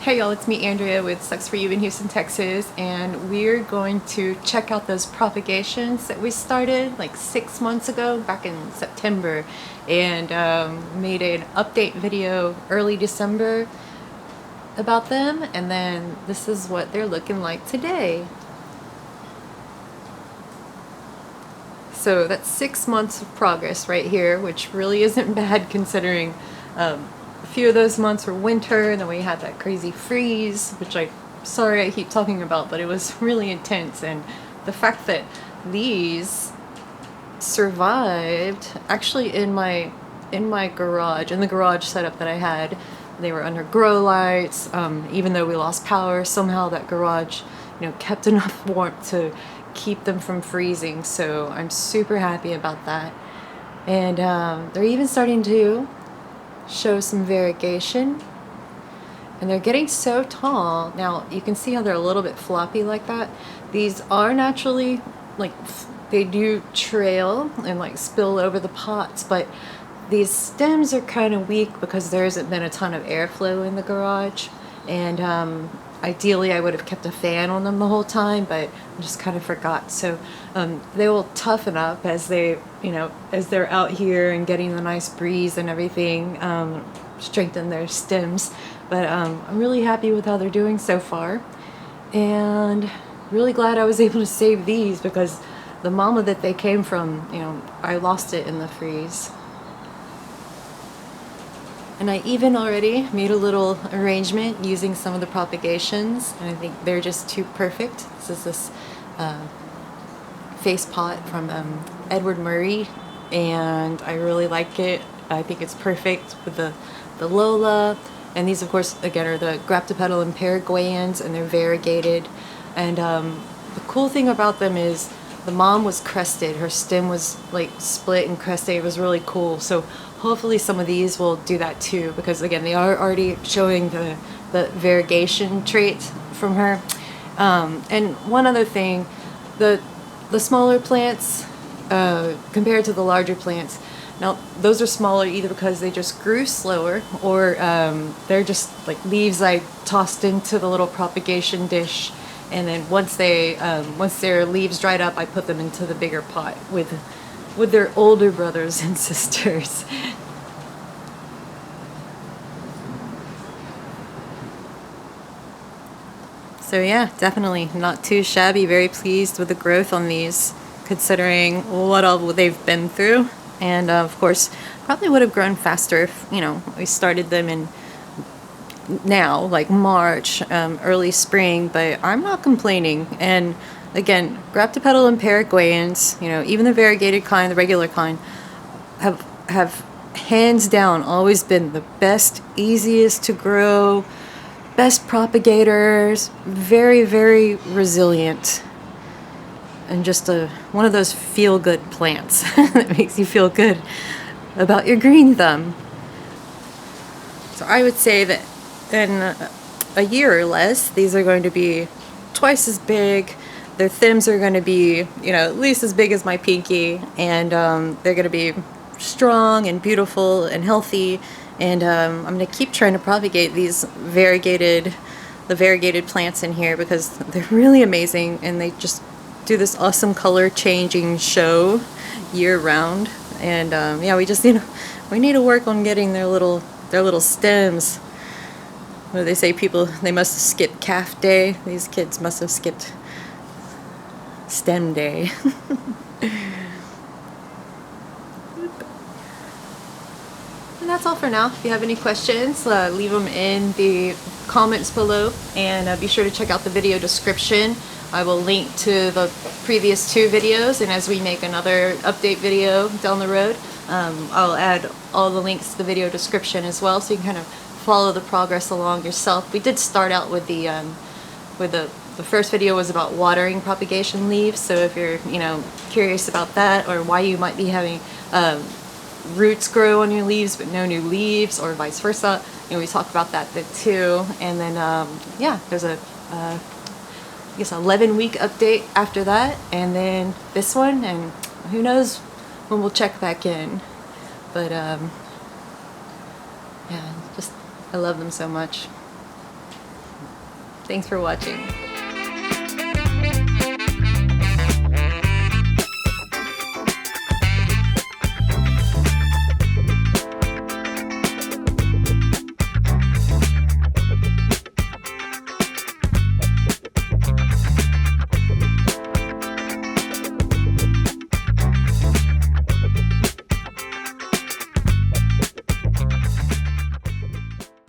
Hey y'all, it's me Andrea with Sucs For You in Houston, Texas, and we're going to check out those propagations that we started like 6 months ago, back in September, and made an update video early December about them, and then this is what they're looking like today. So that's 6 months of progress right here, which really isn't bad considering a few of those months were winter, and then we had that crazy freeze, which sorry I keep talking about, but it was really intense. And the fact that these survived actually in my garage, in the garage setup that I had, they were under grow lights. Even though we lost power, somehow that garage, kept enough warmth to keep them from freezing. So I'm super happy about that. And they're even starting to show some variegation, and they're getting so tall. Now you can see how they're a little bit floppy like that. These are naturally, they do trail and spill over the pots, but these stems are kind of weak because there hasn't been a ton of airflow in the garage, and ideally I would have kept a fan on them the whole time, but I just kind of forgot. So they will toughen up as they, as they're out here and getting the nice breeze and everything, strengthen their stems. But I'm really happy with how they're doing so far, and really glad I was able to save these because the mama that they came from, I lost it in the freeze. And I even already made a little arrangement using some of the propagations, and I think they're just too perfect. This is this face pot from Edward Murray, and I really like it. I think it's perfect with the Lola, and these of course again are the Graptopetalum paraguayense, and they're variegated. And the cool thing about them is the mom was crested. Her stem was split and crested. It was really cool. So hopefully some of these will do that too, because again they are already showing the variegation trait from her. And one other thing, the smaller plants compared to the larger plants, now those are smaller either because they just grew slower, or they're just leaves I tossed into the little propagation dish, and then once their leaves dried up, I put them into the bigger pot with their older brothers and sisters. So yeah, definitely not too shabby. Very pleased with the growth on these, considering what all they've been through. And of course, probably would have grown faster if, we started them in now, March, early spring, but I'm not complaining. And again, Graptopetalum paraguayense, even the variegated kind, the regular kind, have hands down always been the best, easiest to grow, best propagators, very, very resilient, and just one of those feel-good plants that makes you feel good about your green thumb. So I would say that in a year or less, these are going to be twice as big. Their stems are going to be, at least as big as my pinky, and they're going to be strong and beautiful and healthy. And I'm going to keep trying to propagate the variegated plants in here because they're really amazing, and they just do this awesome color changing show year round. And yeah, we need to work on getting their little stems. What do they say? They must have skipped calf day. These kids must have skipped stem day. And that's all for now. If you have any questions, leave them in the comments below, and be sure to check out the video description. I will link to the previous 2 videos, and as we make another update video down the road, I'll add all the links to the video description as well, so you can kind of follow the progress along yourself. We did start out with the first video was about watering propagation leaves, so if you're curious about that, or why you might be having roots grow on your leaves but no new leaves, or vice versa, we talk about that too. And then yeah, there's a I guess 11-week update after that, and then this one, and who knows when we'll check back in. But yeah, I love them so much. Thanks for watching.